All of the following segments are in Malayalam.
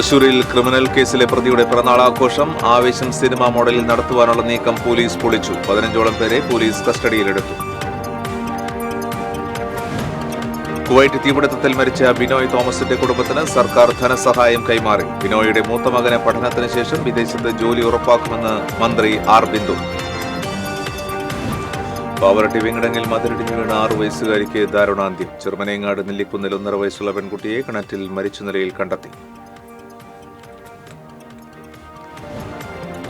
തൃശൂരിൽ ക്രിമിനൽ കേസിലെ പ്രതിയുടെ പിറന്നാളാഘോഷം ആവേശം സിനിമാ മോഡലിൽ നടത്തുവാനുള്ള നീക്കം പോലീസ് പൊളിച്ചു. 15ഓളം പേരെ പോലീസ് കസ്റ്റഡിയിലെടുത്തു. കുവൈറ്റ് തീപിടുത്തത്തിൽ മരിച്ച ബിനോയ് തോമസിന്റെ കുടുംബത്തിന് സർക്കാർ ധനസഹായം കൈമാറി. ബിനോയുടെ മൂത്ത മകന് പഠനത്തിന് ശേഷം വിദേശത്ത് ജോലി ഉറപ്പാക്കുമെന്ന് മന്ത്രി ആർ ബിന്ദു. പാവറട്ടി വിങ്ങടങ്ങിൽ മതിലിടിഞ്ഞു വീണ 6 വയസ്സുകാരിക്ക് ദാരുണാന്ത്യം. ചെറുമനേങ്ങാട് നെല്ലിക്കുന്നിൽ 1.5 വയസ്സുള്ള പെൺകുട്ടിയെ കിണറ്റിൽ മരിച്ച നിലയിൽ കണ്ടെത്തി.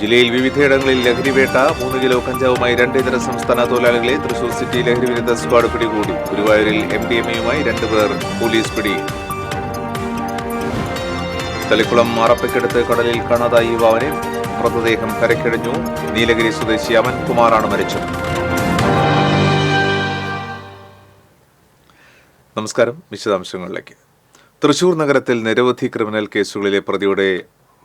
ജില്ലയിൽ വിവിധയിടങ്ങളിൽ ലഹരിവേട്ട. 3 കിലോ കഞ്ചാവുമായി 2 ഇതര സംസ്ഥാന തൊഴിലാളികളെ തൃശൂർ സിറ്റി ലഹരി വിരുദ്ധ സ്ക്വാഡ് പിടികൂടി. ഗുരുവായൂരിൽ MDMA-യുമായി 2 പേർ പോലീസ് പിടിയിൽ. തളിക്കുളം മാറപ്പയ്ക്കടുത്ത് കടലിൽ കാണാതായ യുവാവിനെ മൃതദേഹം കരയ്ക്കടിഞ്ഞു. നീലഗിരി സ്വദേശി അമൻ കുമാറാണ് മരിച്ചത്. നമസ്കാരം. വിശദാംശങ്ങളിലേക്ക്. തൃശൂർ നഗരത്തിൽ നിരവധി ക്രിമിനൽ കേസുകളിലെ പ്രതിയുടെ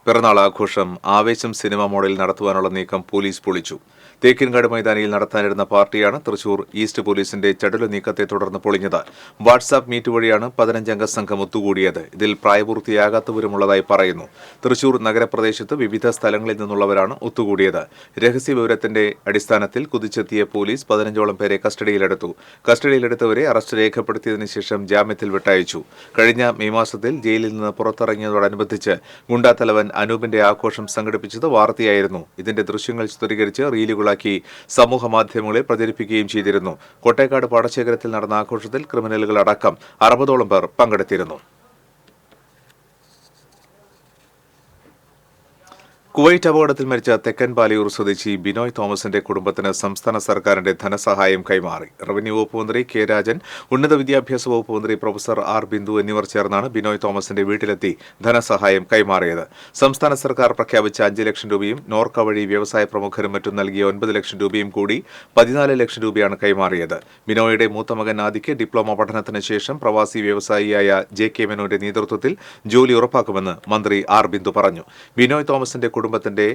പിറന്നാൾ ആഘോഷം ആവേശം സിനിമാ മോഡലിൽ നടത്തുവാനുള്ള നീക്കം പോലീസ് പൊളിച്ചു. തേക്കിൻകാട് മൈതാനിയിൽ നടത്താനിരുന്ന പാർട്ടിയാണ് തൃശൂർ ഈസ്റ്റ് പോലീസിന്റെ ചടുല നീക്കത്തെ തുടർന്ന് പൊളിഞ്ഞത്. വാട്സാപ്പ് മീറ്റ് വഴിയാണ് 15-അംഗ സംഘം ഒത്തുകൂടിയത്. ഇതിൽ പ്രായപൂർത്തിയാകാത്തവരുമുള്ളതായി പറയുന്നു. തൃശൂർ നഗരപ്രദേശത്ത് വിവിധ സ്ഥലങ്ങളിൽ നിന്നുള്ളവരാണ് ഒത്തുകൂടിയത്. രഹസ്യ വിവരത്തിന്റെ അടിസ്ഥാനത്തിൽ കുതിച്ചെത്തിയ പോലീസ് 15ഓളം പേരെ കസ്റ്റഡിയിലെടുത്തു. കസ്റ്റഡിയിലെടുത്തവരെ അറസ്റ്റ് രേഖപ്പെടുത്തിയതിനു ശേഷം ജാമ്യത്തിൽ വിട്ടയച്ചു. കഴിഞ്ഞ മെയ് മാസത്തിൽ ജയിലിൽ നിന്ന് പുറത്തിറങ്ങിയതോടനുബന്ധിച്ച് ഗുണ്ടാത്തലവൻ അനൂപിന്റെ ആഘോഷം സംഘടിപ്പിച്ചത് വാർത്തയായിരുന്നു. ഇതിന്റെ ദൃശ്യങ്ങൾ ചിത്രീകരിച്ച് റീലുകളാക്കി സമൂഹ മാധ്യമങ്ങളിൽ പ്രചരിപ്പിക്കുകയും ചെയ്തിരുന്നു. കോട്ടേക്കാട് പാടശേഖരത്തിൽ നടന്ന ആഘോഷത്തിൽ ക്രിമിനലുകളടക്കം 60ഓളം പേർ പങ്കെടുത്തിരുന്നു. കുവൈറ്റ് അപകടത്തിൽ മരിച്ച തെക്കൻ പാലിയൂർ സ്വദേശി ബിനോയ് തോമസിന്റെ കുടുംബത്തിന് സംസ്ഥാന സർക്കാരിന്റെ ധനസഹായം കൈമാറി. റവന്യൂ വകുപ്പ് മന്ത്രി കെ രാജൻ, ഉന്നത വിദ്യാഭ്യാസ വകുപ്പ് മന്ത്രി പ്രൊഫസർ ആർ ബിന്ദു എന്നിവർ ചേർന്നാണ് ബിനോയ് തോമസിന്റെ വീട്ടിലെത്തി ധനസഹായം കൈമാറിയത്. സംസ്ഥാന സർക്കാർ പ്രഖ്യാപിച്ച 5 ലക്ഷം രൂപയും നോർക്ക വഴി വ്യവസായ പ്രമുഖരും മറ്റും നൽകിയ 9 ലക്ഷം രൂപയും കൂടി 14 ലക്ഷം രൂപയാണ് കൈമാറിയത്. ബിനോയുടെ മൂത്ത മകൻ ആദിക്ക് ഡിപ്ലോമ പഠനത്തിന് ശേഷം പ്രവാസി വ്യവസായിയായ JK മേനോന്റെ നേതൃത്വത്തിൽ ജോലി ഉറപ്പാക്കുമെന്ന് മന്ത്രി ആർ ബിന്ദു പറഞ്ഞു. ബിനോയ് തോമസിന്റെ കുടുംബത്തിന്റെ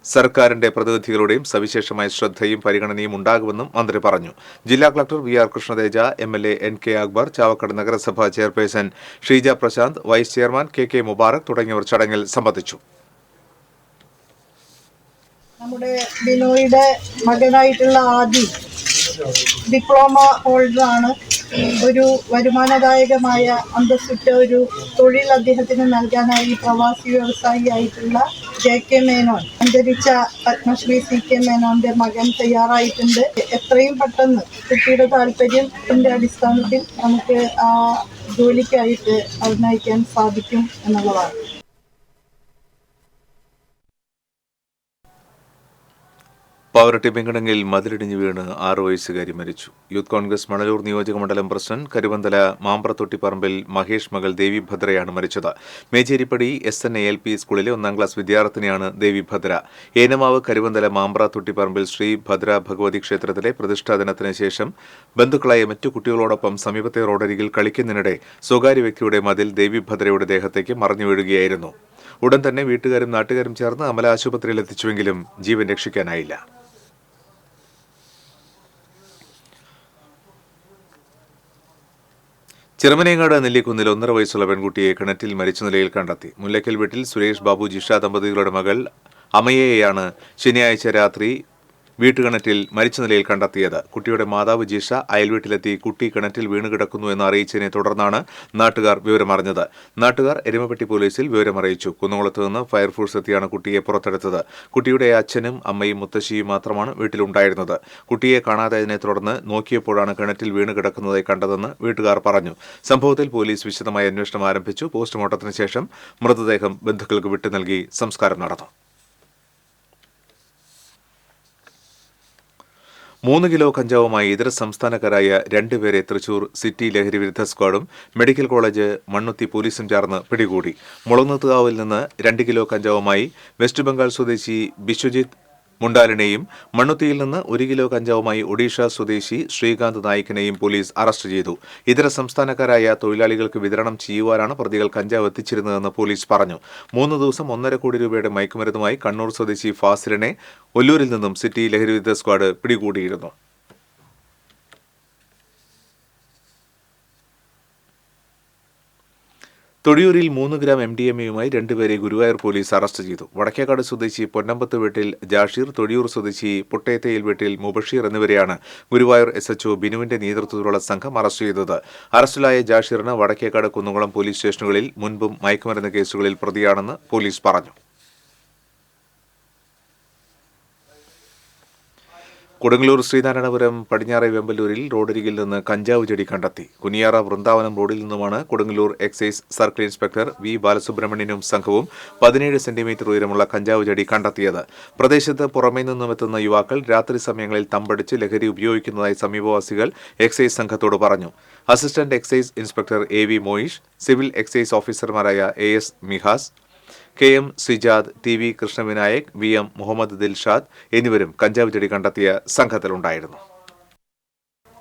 സർക്കാരിന്റെ പ്രതിനിധികളുടെയും സവിശേഷമായ ശ്രദ്ധയും പരിഗണനയും ഉണ്ടാകുമെന്നും മന്ത്രി പറഞ്ഞു. ജില്ലാ collector VR Krishnateja, MLA NK Akbar, Chavakkad നഗരസഭാ chairperson Sheeja Prashanth, vice chairman KK Mubarak തുടങ്ങിയവർ ചടങ്ങിൽ സംബന്ധിച്ചു. നമ്മുടെ ബിനോയുടെ മകനായിട്ടുള്ള ആദി ഡിപ്ലോമ ഹോൾഡറാണ്. ഒരു വരുമാനദായകമായ അന്തസ്സുറ്റ ഒരു തൊഴിൽ അദ്ദേഹത്തിന് നൽകാനായി പ്രവാസി വ്യവസായിയായിട്ടുള്ള JK മേനോൻ, അന്തരിച്ച പത്മശ്രീ CK മേനോന്റെ മകൻ തയ്യാറായിട്ടുണ്ട്. എത്രയും പെട്ടെന്ന് കുട്ടിയുടെ താല്പര്യത്തിന്റെ അടിസ്ഥാനത്തിൽ നമുക്ക് ആ ജോലിക്കായിട്ട് നയിക്കാൻ സാധിക്കും എന്നുള്ളതാണ്. പാവറട്ടി വെങ്കടങ്ങിൽ മതിലിടിഞ്ഞു വീണ് 6 വയസ്സുകാരി മരിച്ചു. യൂത്ത് കോൺഗ്രസ് മണലൂർ നിയോജക മണ്ഡലം പ്രസിഡന്റ് കരുവന്തല മാമ്പ്രത്തൊട്ടിപ്പറമ്പിൽ മഹേഷ് മകൾ ദേവി ഭദ്രയാണ് മരിച്ചത്. മേച്ചേരിപ്പടി SNALP സ്കൂളിലെ 1-ാം ക്ലാസ് വിദ്യാർത്ഥിനിയാണ് ദേവി ഭദ്ര. ഏനമാവ് കരുവന്തല മാമ്പ്രത്തൊട്ടിപ്പറമ്പിൽ ശ്രീ ഭദ്ര ഭഗവതി ക്ഷേത്രത്തിലെ പ്രതിഷ്ഠാ ദിനത്തിന് ശേഷം ബന്ധുക്കളായ മറ്റു കുട്ടികളോടൊപ്പം സമീപത്തെ റോഡരികിൽ കളിക്കുന്നതിനിടെ സ്വകാര്യ വ്യക്തിയുടെ മതിൽ ദേവി ഭദ്രയുടെ ദേഹത്തേക്ക് മറിഞ്ഞു വീഴുകയായിരുന്നു. ഉടൻ തന്നെ വീട്ടുകാരും നാട്ടുകാരും ചേർന്ന് അമല ആശുപത്രിയിൽ എത്തിച്ചുവെങ്കിലും ജീവൻ രക്ഷിക്കാനായില്ല. ചെറുമനേങ്ങാട് നെല്ലിക്കുന്നിൽ 1.5 വയസ്സുള്ള പെൺകുട്ടിയെ കിണറ്റിൽ മരിച്ച നിലയിൽ കണ്ടെത്തി. മുല്ലക്കൽ വീട്ടിൽ സുരേഷ് ബാബു ജിഷ ദമ്പതികളുടെ മകൾ അമയയെയാണ് ശനിയാഴ്ച രാത്രി വീട്ടുകിണറ്റിൽ മരിച്ച നിലയിൽ കണ്ടെത്തിയത്. കുട്ടിയുടെ മാതാവ് ജിഷ അയൽവീട്ടിലെത്തി കുട്ടി കിണറ്റിൽ വീണുകിടക്കുന്നു എന്ന് അറിയിച്ചതിനെ തുടർന്നാണ് നാട്ടുകാർ വിവരമറിഞ്ഞത്. നാട്ടുകാർ എരുമപ്പെട്ടി പോലീസിൽ വിവരമറിയിച്ചു. കുന്നംകുളത്ത് നിന്ന് ഫയർഫോഴ്സ് എത്തിയാണ് കുട്ടിയെ പുറത്തെടുത്തത്. കുട്ടിയുടെ അച്ഛനും അമ്മയും മുത്തശ്ശിയും മാത്രമാണ് വീട്ടിലുണ്ടായിരുന്നത്. കുട്ടിയെ കാണാതായതിനെ തുടർന്ന് നോക്കിയപ്പോഴാണ് കിണറ്റിൽ വീണുകിടക്കുന്നതായി കണ്ടതെന്ന് വീട്ടുകാർ പറഞ്ഞു. സംഭവത്തിൽ പോലീസ് വിശദമായ അന്വേഷണം ആരംഭിച്ചു. പോസ്റ്റ്മോർട്ടത്തിന് ശേഷം മൃതദേഹം ബന്ധുക്കൾക്ക് വിട്ടു നൽകി സംസ്കാരം നടന്നു. 3 കിലോ കഞ്ചാവുമായി ഇതര സംസ്ഥാനക്കാരായ 2 പേരെ തൃശൂർ സിറ്റി ലഹരി വിരുദ്ധ സ്ക്വാഡും മെഡിക്കൽ കോളേജ് മണ്ണുത്തി പോലീസും ചേർന്ന് പിടികൂടി. മുളങ്ങത്തുകാവിൽ നിന്ന് 2 കിലോ കഞ്ചാവുമായി വെസ്റ്റ് ബംഗാൾ സ്വദേശി ബിശ്വജിത്ത് മുണ്ടാലിനെയും മണ്ണുത്തിയിൽ നിന്ന് 1 കിലോ കഞ്ചാവുമായി ഒഡീഷ സ്വദേശി ശ്രീകാന്ത് നായിക്കിനെയും പോലീസ് അറസ്റ്റ് ചെയ്തു. ഇതര സംസ്ഥാനക്കാരായ തൊഴിലാളികൾക്ക് വിതരണം ചെയ്യുവാനാണ് പ്രതികൾ കഞ്ചാവ് എത്തിച്ചിരുന്നതെന്ന് പോലീസ് പറഞ്ഞു. 3 ദിവസം 1.5 കോടി രൂപയുടെ മയക്കുമരുന്നുമായി കണ്ണൂർ സ്വദേശി ഫാസിലിനെ ഒല്ലൂരിൽ നിന്നും സിറ്റി ലഹരിവിരുദ്ധ സ്ക്വാഡ് പിടികൂടിയിരുന്നു. തൊടിയൂരിൽ 3 ഗ്രാം MDMA-യുമായി രണ്ടുപേരെ ഗുരുവായൂർ പോലീസ് അറസ്റ്റ് ചെയ്തു. വടക്കേക്കാട് സ്വദേശി പൊന്നമ്പത്ത് വീട്ടിൽ ജാഷീർ, തൊടിയൂർ സ്വദേശി പുട്ടേത്തയിൽ വീട്ടിൽ മുബഷീർ എന്നിവരെയാണ് ഗുരുവായൂർ SHO ബിനുവിന്റെ നേതൃത്വത്തിലുള്ള സംഘം അറസ്റ്റ് ചെയ്തത്. അറസ്റ്റിലായ ജാഷീറിന് വടക്കേക്കാട് കുന്നംകുളം പോലീസ് സ്റ്റേഷനുകളിൽ മുൻപും മയക്കുമരുന്ന് കേസുകളിൽ പ്രതിയാണെന്ന് പോലീസ് പറഞ്ഞു. കൊടുങ്ങല്ലൂർ ശ്രീനാരായണപുരം പടിഞ്ഞാറെ വെമ്പലൂരിൽ റോഡരികിൽ നിന്ന് കഞ്ചാവ് ചെടി കണ്ടെത്തി. കുനിയാറ വൃന്ദാവനം റോഡിൽ നിന്നുമാണ് Kodungallur excise circle inspector V. ബാലസുബ്രഹ്മണ്യനും സംഘവും 17 സെന്റിമീറ്റർ ഉയരമുള്ള കഞ്ചാവ് ചെടി കണ്ടെത്തിയത്. പ്രദേശത്ത് പുറമേ നിന്നുമെത്തുന്ന യുവാക്കൾ രാത്രി സമയങ്ങളിൽ തമ്പടിച്ച് ലഹരി ഉപയോഗിക്കുന്നതായി സമീപവാസികൾ എക്സൈസ് സംഘത്തോട് പറഞ്ഞു. Assistant excise inspector AV. Moyish, civil excise ഓഫീസർമാരായ AS. Mihas, KM. Sijad, TV. Krishnavinayak, VM. Muhammad Dilshad എന്നിവരും കഞ്ചാവ് ചെടി കണ്ടെത്തിയ സംഘത്തിലുണ്ടായിരുന്നു.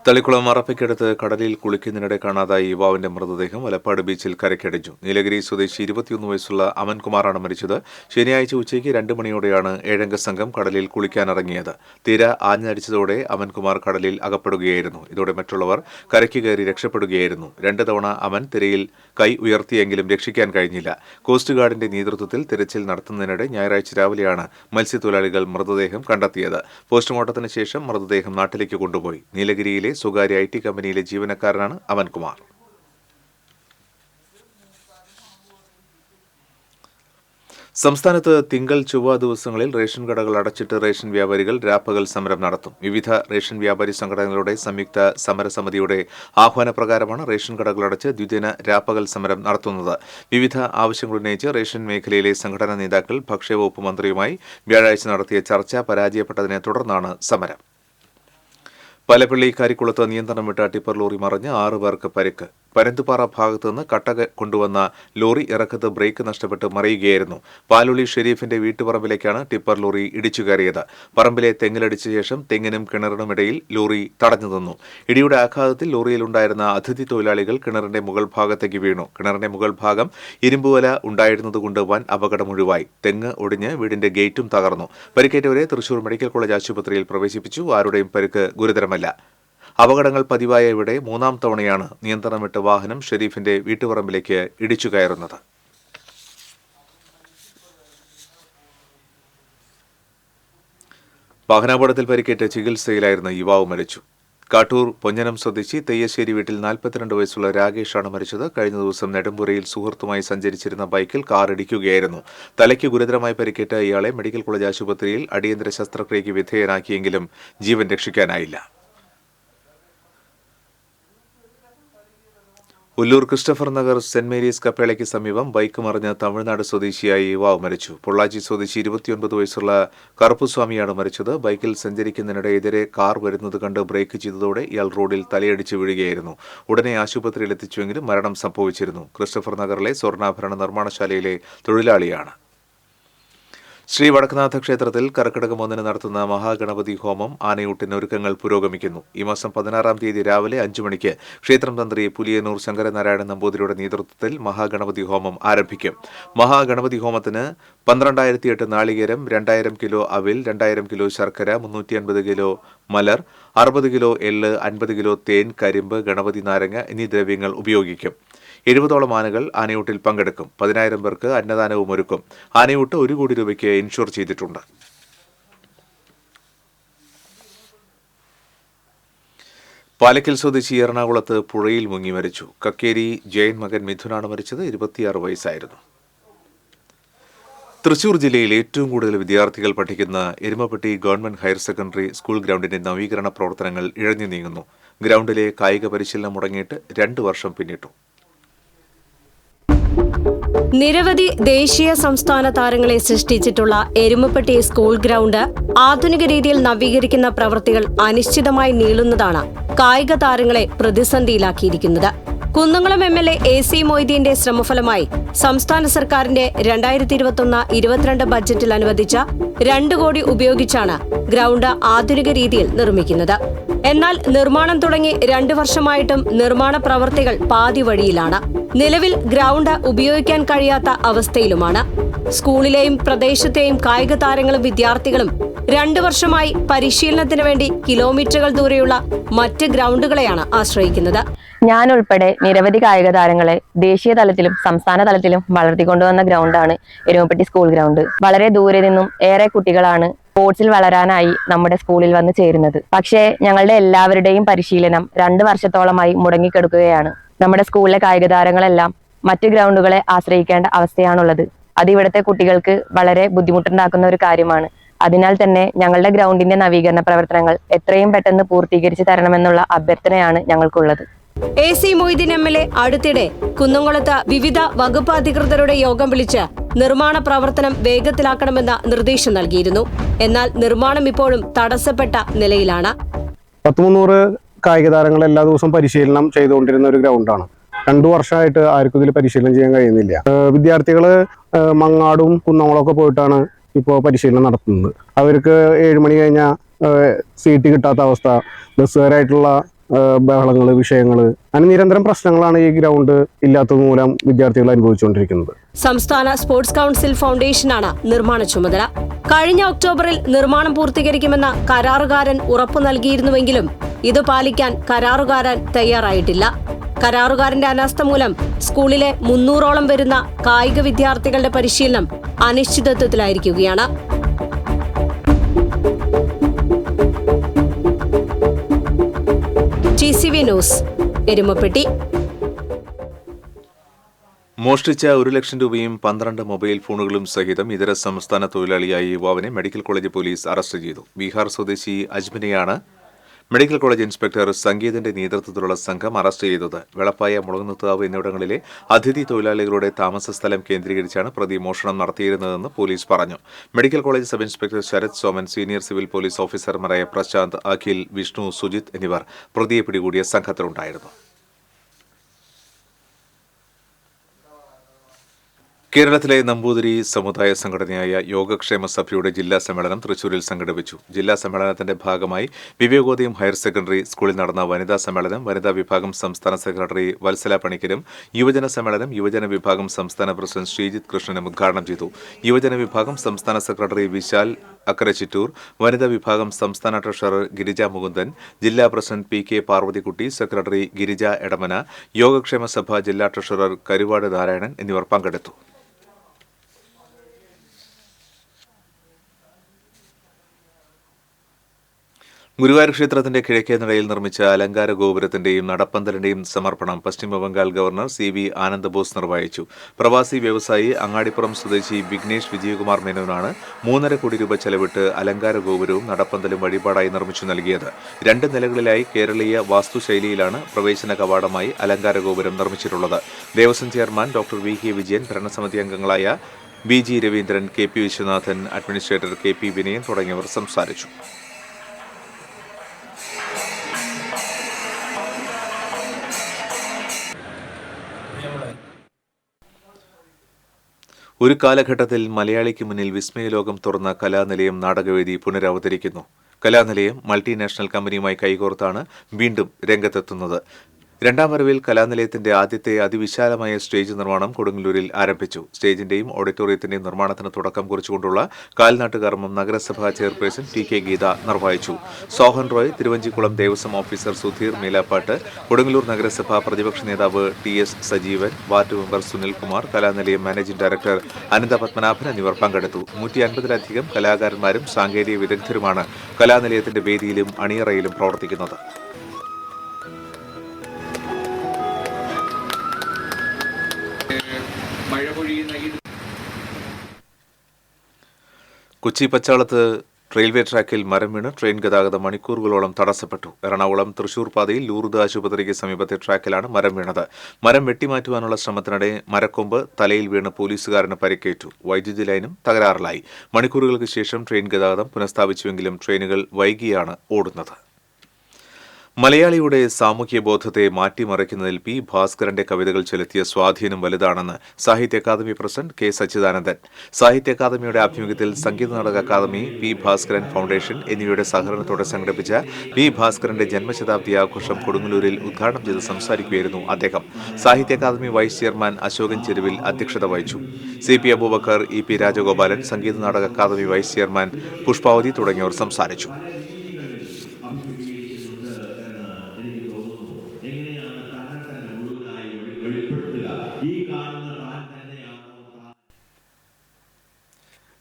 തളിക്കുളം അറപ്പയ്ക്കടുത്ത് കടലിൽ കുളിക്കുന്നതിനിടെ കാണാതായ യുവാവിന്റെ മൃതദേഹം വലപ്പാട് ബീച്ചിൽ കരയ്ക്കടിച്ചു. നീലഗിരി സ്വദേശി 21 വയസ്സുള്ള അമൻകുമാറാണ് മരിച്ചത്. ശനിയാഴ്ച ഉച്ചയ്ക്ക് 2 മണിയോടെയാണ് 7 അംഗ സംഘം കടലിൽ കുളിക്കാനിറങ്ങിയത്. തിര ആഞ്ഞടിച്ചതോടെ അമൻകുമാർ കടലിൽ അകപ്പെടുകയായിരുന്നു. ഇതോടെ മറ്റുള്ളവർ കരയ്ക്ക് കയറി രക്ഷപ്പെടുകയായിരുന്നു. 2 തവണ അമൻ തിരയിൽ കൈ ഉയർത്തിയെങ്കിലും രക്ഷിക്കാൻ കഴിഞ്ഞില്ല. കോസ്റ്റ് ഗാർഡിന്റെ നേതൃത്വത്തിൽ തിരച്ചിൽ നടത്തുന്നതിനിടെ ഞായറാഴ്ച രാവിലെയാണ് മത്സ്യത്തൊഴിലാളികൾ മൃതദേഹം കണ്ടെത്തിയത്. പോസ്റ്റ്മോർട്ടത്തിന് ശേഷം മൃതദേഹം നാട്ടിലേക്ക് കൊണ്ടുപോയി. നീലഗിരിയിലെ സ്വകാര്യ IT കമ്പനിയിലെ ജീവനക്കാരനാണ് അമൻകുമാർ. സംസ്ഥാനത്ത് തിങ്കൾ ചൊവ്വ ദിവസങ്ങളിൽ റേഷൻ കടകൾ അടച്ചിട്ട് റേഷൻ വ്യാപാരികൾ രാപ്പകൽ സമരം നടത്തും. വിവിധ റേഷൻ വ്യാപാരി സംഘടനകളുടെ സംയുക്ത സമരസമിതിയുടെ ആഹ്വാനപ്രകാരമാണ് റേഷൻ കടകൾ അടച്ച് ദ്വിദിന രാപ്പകൽ സമരം നടത്തുന്നത്. വിവിധ ആവശ്യങ്ങൾ ഉന്നയിച്ച് റേഷൻ മേഖലയിലെ സംഘടനാ നേതാക്കൾ ഭക്ഷ്യവകുപ്പ് മന്ത്രിയുമായി വ്യാഴാഴ്ച നടത്തിയ ചർച്ച പരാജയപ്പെട്ടതിനെ തുടർന്നാണ് സമരം. പലപ്പള്ളി കാരിക്കുളത്ത് നിയന്ത്രണം വിട്ട ടിപ്പർ ലോറി മറിഞ്ഞ് 6 പേർക്ക് പരിക്ക്. പരന്തുപാറ ഭാഗത്തുനിന്ന് കട്ട കൊണ്ടുവന്ന ലോറി ഇറക്കത്ത് ബ്രേക്ക് നഷ്ടപ്പെട്ട് മറിയുകയായിരുന്നു. പാലുള്ളി ഷെരീഫിന്റെ വീട്ടുപറമ്പിലേക്കാണ് ടിപ്പർ ലോറി ഇടിച്ചു കയറിയത്. പറമ്പിലെ തെങ്ങിലടിച്ച ശേഷം തെങ്ങിനും കിണറിനുമിടയിൽ ലോറി തടഞ്ഞു നിന്നു. ഇടിയുടെ ആഘാതത്തിൽ ലോറിയിലുണ്ടായിരുന്ന അതിഥി തൊഴിലാളികൾ കിണറിന്റെ മുകൾ ഭാഗത്തേക്ക് വീണു. കിണറിന്റെ മുകൾ ഭാഗം ഇരുമ്പുവല ഉണ്ടായിരുന്നതുകൊണ്ട് വൻ അപകടം ഒഴിവായി. തെങ്ങ് ഒടിഞ്ഞ് വീടിന്റെ ഗേറ്റും തകർന്നു. പരിക്കേറ്റവരെ തൃശൂർ മെഡിക്കൽ കോളേജ് ആശുപത്രിയിൽ പ്രവേശിപ്പിച്ചു. ആരുടെയും പരിക്ക് ഗുരുതരമല്ല. അപകടങ്ങൾ പതിവായ ഇവിടെ 3-ാം തവണയാണ് നിയന്ത്രണം വിട്ട വാഹനം ഷെരീഫിന്റെ വീട്ടുപറമ്പിലേക്ക് ഇടിച്ചു കയറുന്നത്. വാഹനാപകടത്തിൽ പരിക്കേറ്റ് ചികിത്സയിലായിരുന്ന യുവാവ് മരിച്ചു. കാട്ടൂർ പൊഞ്ഞനം സ്വദേശി തെയ്യശ്ശേരി വീട്ടിൽ 42 വയസ്സുള്ള രാകേഷാണ് മരിച്ചത്. കഴിഞ്ഞ ദിവസം നെടുമ്പുരയിൽ സുഹൃത്തുമായി സഞ്ചരിച്ചിരുന്ന ബൈക്കിൽ കാർ ഇടിക്കുകയായിരുന്നു. തലയ്ക്ക് ഗുരുതരമായി പരിക്കേറ്റ ഇയാളെ മെഡിക്കൽ കോളേജ് ആശുപത്രിയിൽ അടിയന്തര ശസ്ത്രക്രിയയ്ക്ക് വിധേയനാക്കിയെങ്കിലും ജീവൻ രക്ഷിക്കാനായില്ല. Ullur Christopher Nagar saint Mary's കപ്പേളയ്ക്ക് സമീപം ബൈക്ക് മറിഞ്ഞ് തമിഴ്നാട് സ്വദേശിയായ യുവാവ് മരിച്ചു. പൊള്ളാച്ചി സ്വദേശി 29 വയസ്സുള്ള കറുപ്പുസ്വാമിയാണ് മരിച്ചത്. ബൈക്കിൽ സഞ്ചരിക്കുന്നതിനിടെ എതിരെ കാർ വരുന്നത് കണ്ട് ബ്രേക്ക് ചെയ്തതോടെ ഇയാൾ റോഡിൽ തലയടിച്ച് വീഴുകയായിരുന്നു. ഉടനെ ആശുപത്രിയിൽ എത്തിച്ചുവെങ്കിലും മരണം സംഭവിച്ചിരുന്നു. ക്രിസ്റ്റഫർ നഗറിലെ സ്വർണ്ണാഭരണ നിർമ്മാണശാലയിലെ തൊഴിലാളിയാണ്. ശ്രീ വടക്കുനാഥ ക്ഷേത്രത്തിൽ കർക്കിടകം 1 നടത്തുന്ന മഹാഗണപതി ഹോമം ആനയൂട്ടിന് ഒരുക്കങ്ങൾ പുരോഗമിക്കുന്നു. ഈ മാസം 16-ാം തീയതി രാവിലെ 5 മണിക്ക് ക്ഷേത്രം തന്ത്രി പുലിയന്നൂർ ശങ്കരനാരായണൻ നമ്പൂതിരിയുടെ നേതൃത്വത്തിൽ മഹാഗണപതി ഹോമം ആരംഭിക്കും. മഹാഗണപതി ഹോമത്തിന് 12,008 നാളികേരം, 2000 കിലോ അവിൽ, 2000 കിലോ ശർക്കര, 350 കിലോ മലർ, 60 കിലോ എള്ള്, 50 കിലോ തേൻ, കരിമ്പ്, ഗണപതി നാരങ്ങ എന്നീ ദ്രവ്യങ്ങൾ ഉപയോഗിക്കും. 70ഓളം ആനകൾ ആനയൂട്ടിൽ പങ്കെടുക്കും. 10,000 പേർക്ക് അന്നദാനവും ഒരുക്കും. ആനയൂട്ട് 1 കോടി രൂപയ്ക്ക് ഇൻഷുർ ചെയ്തിട്ടുണ്ട്. പാലക്കൽ സ്വദേശി എറണാകുളത്ത് പുഴയിൽ മുങ്ങി മരിച്ചു. കക്കേരി ജയൻ മകൻ മിഥുനാണ് മരിച്ചത്. 26 വയസ്സായിരുന്നു. തൃശൂർ ജില്ലയിൽ ഏറ്റവും കൂടുതൽ വിദ്യാർത്ഥികൾ പഠിക്കുന്ന Erumapetty government higher secondary school ഗ്രൗണ്ടിന്റെ നവീകരണ പ്രവർത്തനങ്ങൾ ഇഴഞ്ഞു നീങ്ങുന്നു. ഗ്രൗണ്ടിലെ കായിക പരിശീലനം മുടങ്ങിയിട്ട് 2 വർഷം പിന്നിട്ടു. നിരവധി ദേശീയ സംസ്ഥാന താരങ്ങളെ സൃഷ്ടിച്ചിട്ടുള്ള എരുമപ്പെട്ടി സ്കൂൾ ഗ്രൗണ്ട് ആധുനിക രീതിയിൽ നവീകരിക്കുന്ന പ്രവൃത്തികൾ അനിശ്ചിതമായി നീളുന്നതാണ് കായിക താരങ്ങളെ പ്രതിസന്ധിയിലാക്കിയിരിക്കുന്നത്. കുന്നംകുളം MLA AC മൊയ്തീന്റെ ശ്രമഫലമായി സംസ്ഥാന സർക്കാരിന്റെ 2021-22 ബജറ്റിൽ അനുവദിച്ച 2 കോടി ഉപയോഗിച്ചാണ് ഗ്രൗണ്ട് ആധുനിക രീതിയിൽ നിർമ്മിക്കുന്നത്. എന്നാൽ നിർമ്മാണം തുടങ്ങി 2 വർഷമായിട്ടും നിർമ്മാണ പ്രവൃത്തികൾ പാതി വഴിയിലാണ്. നിലവിൽ ഗ്രൗണ്ട് ഉപയോഗിക്കാൻ കഴിയാത്ത അവസ്ഥയിലുമാണ്. സ്കൂളിലെയും പ്രദേശത്തെയും കായിക താരങ്ങളും വിദ്യാർത്ഥികളും 2 വർഷമായി പരിശീലനത്തിന് വേണ്ടി കിലോമീറ്ററുകൾ ദൂരെയുള്ള മറ്റ് ഗ്രൗണ്ടുകളെയാണ് ആശ്രയിക്കുന്നത്. ഞാൻ ഉൾപ്പെടെ നിരവധി കായിക താരങ്ങളെ ദേശീയ തലത്തിലും സംസ്ഥാന തലത്തിലും വളർത്തിക്കൊണ്ടുവന്ന ഗ്രൗണ്ടാണ് എരുമപ്പെട്ടി സ്കൂൾ ഗ്രൗണ്ട്. വളരെ ദൂരെ നിന്നും ഏറെ കുട്ടികളാണ് സ്പോർട്സിൽ വളരാനായി നമ്മുടെ സ്കൂളിൽ വന്ന് ചേരുന്നത്. പക്ഷേ ഞങ്ങളുടെ എല്ലാവരുടെയും പരിശീലനം 2 വർഷത്തോളമായി മുടങ്ങിക്കിടക്കുകയാണ്. നമ്മുടെ സ്കൂളിലെ കായിക താരങ്ങളെല്ലാം മറ്റ് ഗ്രൗണ്ടുകളെ ആശ്രയിക്കേണ്ട അവസ്ഥയാണുള്ളത്. അത് ഇവിടുത്തെ കുട്ടികൾക്ക് വളരെ ബുദ്ധിമുട്ടുണ്ടാക്കുന്ന ഒരു കാര്യമാണ്. അതിനാൽ തന്നെ ഞങ്ങളുടെ ഗ്രൗണ്ടിന്റെ നവീകരണ പ്രവർത്തനങ്ങൾ എത്രയും പെട്ടെന്ന് പൂർത്തീകരിച്ച് തരണമെന്നുള്ള അഭ്യർത്ഥനയാണ് ഞങ്ങൾക്കുള്ളത്. AC മൊയ്തീൻ MLA അടുത്തിടെ കുന്നംകുളത്ത് വിവിധ വകുപ്പ് അധികൃതരുടെ യോഗം വിളിച്ച് നിർമ്മാണ പ്രവർത്തനം വേഗത്തിലാക്കണമെന്ന നിർദ്ദേശം നൽകിയിരുന്നു. എന്നാൽ നിർമ്മാണം ഇപ്പോഴും തടസ്സപ്പെട്ട നിലയിലാണ്. 300 കായിക താരങ്ങൾ എല്ലാ ദിവസവും പരിശീലനം ചെയ്തുകൊണ്ടിരുന്ന ഒരു ഗ്രൗണ്ടാണ്. 2 വർഷമായിട്ട് ആർക്കും ഇതിൽ പരിശീലനം ചെയ്യാൻ കഴിയുന്നില്ല. വിദ്യാർത്ഥികൾ മങ്ങാടും കുന്നംകുളമൊക്കെ പോയിട്ടാണ് ഇപ്പോൾ പരിശീലനം നടത്തുന്നത്. അവർക്ക് 7 മണി കഴിഞ്ഞാൽ സീറ്റ് കിട്ടാത്ത അവസ്ഥ, ബസ്സുകാരായിട്ടുള്ള ബഹളങ്ങൾ, വിഷയങ്ങൾ, അങ്ങനെ നിരന്തരം പ്രശ്നങ്ങളാണ് ഈ ഗ്രൗണ്ട് ഇല്ലാത്തത് മൂലം വിദ്യാർത്ഥികൾ അനുഭവിച്ചുകൊണ്ടിരിക്കുന്നത്. സംസ്ഥാന സ്പോർട്സ് കൗൺസിൽ ഫൗണ്ടേഷനാണ് നിർമ്മാണ ചുമതല. കഴിഞ്ഞ ഒക്ടോബറിൽ നിർമ്മാണം പൂർത്തീകരിക്കുമെന്ന കരാറുകാരൻ ഉറപ്പു നൽകിയിരുന്നുവെങ്കിലും ഇത് പാലിക്കാൻ കരാറുകാരൻ തയ്യാറായിട്ടില്ല. കരാറുകാരന്റെ അനാസ്ഥ മൂലം സ്കൂളിലെ 300ഓളം വരുന്ന കായിക വിദ്യാർത്ഥികളുടെ പരിശീലനം അനിശ്ചിതത്വത്തിലായിരിക്കുകയാണ്. TCV news, Erumapetty. മോഷ്ടിച്ച 1 ലക്ഷം രൂപയും 12 മൊബൈൽ ഫോണുകളും സഹിതം ഇതര സംസ്ഥാന തൊഴിലാളിയായ യുവാവിനെ മെഡിക്കൽ കോളേജ് പോലീസ് അറസ്റ്റ് ചെയ്തു. ബീഹാർ സ്വദേശി അജ്മിനെയാണ് മെഡിക്കൽ കോളേജ് ഇൻസ്പെക്ടർ സംഗീതിന്റെ നേതൃത്വത്തിലുള്ള സംഘം അറസ്റ്റ് ചെയ്തത്. വെളപ്പായ, മുളകുന്നത്താവ് എന്നിവിടങ്ങളിലെ അതിഥി തൊഴിലാളികളുടെ താമസ സ്ഥലം കേന്ദ്രീകരിച്ചാണ് പ്രതി മോഷണം നടത്തിയിരുന്നതെന്ന് പോലീസ് പറഞ്ഞു. Medical college sub inspector Sarath Soman, senior civil police ഓഫീസർമാരായ പ്രശാന്ത്, അഖിൽ, വിഷ്ണു, സുജിത് എന്നിവർ പ്രതിയെ പിടികൂടിയ സംഘത്തിലുണ്ടായിരുന്നു. കേരളത്തിലെ നമ്പൂതിരി സമുദായ സംഘടനയായ യോഗക്ഷേമ സഭയുടെ ജില്ലാ സമ്മേളനം തൃശൂരിൽ സംഘടിപ്പിച്ചു. ജില്ലാ സമ്മേളനത്തിന്റെ ഭാഗമായി വിവേകോദയം ഹയർ സെക്കൻഡറി സ്കൂളിൽ നടന്ന വനിതാ സമ്മേളനം വനിതാ വിഭാഗം സംസ്ഥാന സെക്രട്ടറി വത്സല പണിക്കരും യുവജന സമ്മേളനം യുവജന വിഭാഗം സംസ്ഥാന പ്രസിഡന്റ് ശ്രീജിത്ത് കൃഷ്ണനും ഉദ്ഘാടനം ചെയ്തു. യുവജന വിഭാഗം സംസ്ഥാന സെക്രട്ടറി വിശാൽ അക്കരച്ചിറ്റൂർ, വനിതാ വിഭാഗം സംസ്ഥാന ട്രഷറർ ഗിരിജ മുകുന്ദൻ, ജില്ലാ president PK Parvathikutty, secretary Girija Edamana, Yogakshema Sabha ജില്ലാ ട്രഷറർ കരുവാട് നാരായണൻ എന്നിവർ പങ്കെടുത്തു. ഗുരുവായൂർ ക്ഷേത്രത്തിന്റെ കിഴക്കേ നടയിൽ നിർമ്മിച്ച അലങ്കാര ഗോപുരത്തിന്റെയും നടപ്പന്തലിന്റെയും സമർപ്പണം പശ്ചിമബംഗാൾ ഗവർണർ CV ആനന്ദബോസ് നിർവഹിച്ചു. പ്രവാസി വ്യവസായി അങ്ങാടിപ്പുറം സ്വദേശി വിഘ്നേഷ് വിജയകുമാർ മേനോനാണ് 3.5 കോടി രൂപ ചെലവിട്ട് അലങ്കാര ഗോപുരവും നടപ്പന്തലും വഴിപാടായി നിർമ്മിച്ചു നൽകിയത്. 2 നിലകളിലായി കേരളീയ വാസ്തുശൈലിയിലാണ് പ്രവേശന കവാടമായി അലങ്കാര ഗോപുരം നിർമ്മിച്ചിട്ടുള്ളത്. Devaswom chairman doctor VK Vijayan, ഭരണസമിതി അംഗങ്ങളായ BG Raveendran, KP Viswanathan, administrator KP Vinayan തുടങ്ങിയവർ സംസാരിച്ചു. ഒരു കാലഘട്ടത്തിൽ മലയാളിക്ക് മുന്നിൽ വിസ്മയലോകം തുറന്ന കലാനിലയം നാടകവേദി പുനരവതരിക്കുന്നു. കലാനിലയം മൾട്ടിനാഷണൽ കമ്പനിയുമായി കൈകോർത്താണ് വീണ്ടും രംഗത്തെത്തുന്നത്. 2ാം വരവിൽ കലാനിലയത്തിന്റെ ആദ്യത്തെ അതിവിശാലമായ സ്റ്റേജ് നിർമ്മാണം കൊടുങ്ങല്ലൂരിൽ ആരംഭിച്ചു. സ്റ്റേജിന്റെയും ഓഡിറ്റോറിയത്തിന്റെയും നിർമ്മാണത്തിന് തുടക്കം കുറിച്ചുകൊണ്ടുള്ള കാൽനാട്ടുകർമ്മം നഗരസഭാ ചെയർപേഴ്സൺ TK ഗീത നിർവഹിച്ചു. സോഹൻ റോയ്, തിരുവഞ്ചിക്കുളം ദേവസ്വം ഓഫീസർ സുധീർ മേലാപ്പാട്ട്, കൊടുങ്ങല്ലൂർ നഗരസഭാ പ്രതിപക്ഷ നേതാവ് TS Sajeevan, ward member Sunilkumar, Kalanilayam managing director Anantha Padmanabhan എന്നിവർ പങ്കെടുത്തു. 150-ലധികം കലാകാരന്മാരും സാങ്കേതിക വിദഗ്ധരുമാണ് കലാനിലയത്തിന്റെ വേദിയിലും അണിയറയിലും പ്രവർത്തിക്കുന്നത്. കൊച്ചി പച്ചാളത്ത് റെയിൽവേ ട്രാക്കിൽ മരം വീണ് ട്രെയിൻ ഗതാഗതം മണിക്കൂറുകളോളം തടസ്സപ്പെട്ടു. എറണാകുളം തൃശൂർ പാതയിൽ ലൂർദ് ആശുപത്രിക്ക് സമീപത്തെ ട്രാക്കിലാണ് മരം വീണത്. മരം വെട്ടിമാറ്റുവാനുള്ള ശ്രമത്തിനിടെ മരക്കൊമ്പ് തലയിൽ വീണ് പോലീസുകാരന് പരിക്കേറ്റു. വൈദ്യുതി ലൈനും തകരാറിലായി. മണിക്കൂറുകൾക്ക് ശേഷം ട്രെയിൻ ഗതാഗതം പുനഃസ്ഥാപിച്ചുവെങ്കിലും ട്രെയിനുകൾ വൈകിയാണ് ഓടുന്നത്. മലയാളിയുടെ സാമൂഹ്യ ബോധത്തെ മാറ്റിമറിക്കുന്നതിൽ പി ഭാസ്കരന്റെ കവിതകൾ ചെലുത്തിയ സ്വാധീനം വലുതാണെന്ന് സാഹിത്യ അക്കാദമി പ്രസിഡന്റ് കെ സച്ചിദാനന്ദൻ. സാഹിത്യ അക്കാദമിയുടെ ആഭിമുഖ്യത്തിൽ Sangeetha Nataka academy, P Bhaskaran foundation എന്നിവയുടെ സഹകരണത്തോടെ സംഘടിപ്പിച്ച പി ഭാസ്കരന്റെ ജന്മശതാബ്ദി ആഘോഷം കൊടുങ്ങല്ലൂരിൽ ഉദ്ഘാടനം ചെയ്ത് സംസാരിക്കുകയായിരുന്നു അദ്ദേഹം. സാഹിത്യ അക്കാദമി വൈസ് ചെയർമാൻ അശോകൻ ചെരുവിൽ അധ്യക്ഷത വഹിച്ചു. CP Abubakar, EP Rajagopalan, Sangeetha Nataka academy vice chairman Pushpavati തുടങ്ങിയവർ സംസാരിച്ചു.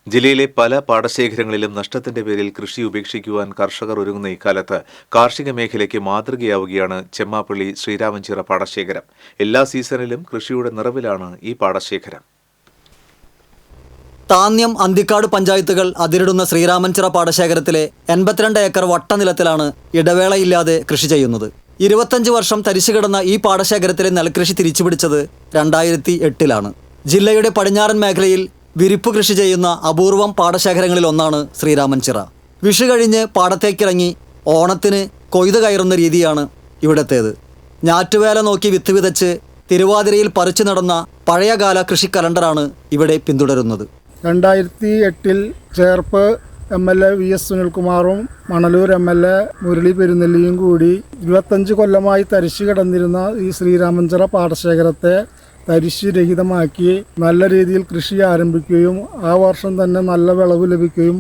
ജില്ലയിലെ പല പാടശേഖരങ്ങളിലും നഷ്ടത്തിന്റെ പേരിൽ കൃഷി ഉപേക്ഷിക്കുവാൻ കർഷകർ ഒരുങ്ങുന്ന ഇക്കാലത്ത് കാർഷിക മേഖലയ്ക്ക് മാതൃകയാവുകയാണ് ചെമ്മാപ്പള്ളി ശ്രീരാമൻചിറ പാടശേഖരം. എല്ലാ സീസണിലും കൃഷിയുടെ നിറവിലാണ് ഈ പാടശേഖരം. താന്യം, അന്തിക്കാട് പഞ്ചായത്തുകൾ അതിരിടുന്ന ശ്രീരാമൻചിറ പാടശേഖരത്തിലെ 82 ഏക്കർ വട്ടനിലത്തിലാണ് ഇടവേളയില്ലാതെ കൃഷി ചെയ്യുന്നത്. 25 വർഷം തരിശു കിടന്ന ഈ പാടശേഖരത്തിലെ നെൽകൃഷി തിരിച്ചുപിടിച്ചത് 2008-ലാണ്. ജില്ലയുടെ പടിഞ്ഞാറൻ മേഖലയിൽ വിരിപ്പ് കൃഷി ചെയ്യുന്ന അപൂർവം പാടശേഖരങ്ങളിൽ ഒന്നാണ് ശ്രീരാമൻചിറ. വിഷു കഴിഞ്ഞ് പാടത്തേക്കിറങ്ങി ഓണത്തിന് കൊയ്ത് കയറുന്ന രീതിയാണ് ഇവിടത്തേത്. ഞാറ്റുവേല നോക്കി വിത്ത് വിതച്ച് തിരുവാതിരയിൽ പറിച്ചു നടന്ന പഴയകാല കൃഷി കലണ്ടറാണ് ഇവിടെ പിന്തുടരുന്നത്. 2008 Cherpu MLA VS സുനിൽകുമാറും Manalur MLA Murali പെരുന്നെല്ലിയും കൂടി 25 കൊല്ലമായി തരിശു കിടന്നിരുന്ന ഈ ശ്രീരാമൻചിറ പാടശേഖരത്തെ തരിശു രഹിതമാക്കി നല്ല രീതിയിൽ കൃഷി ആരംഭിക്കുകയും ആ വർഷം തന്നെ നല്ല വിളവ് ലഭിക്കുകയും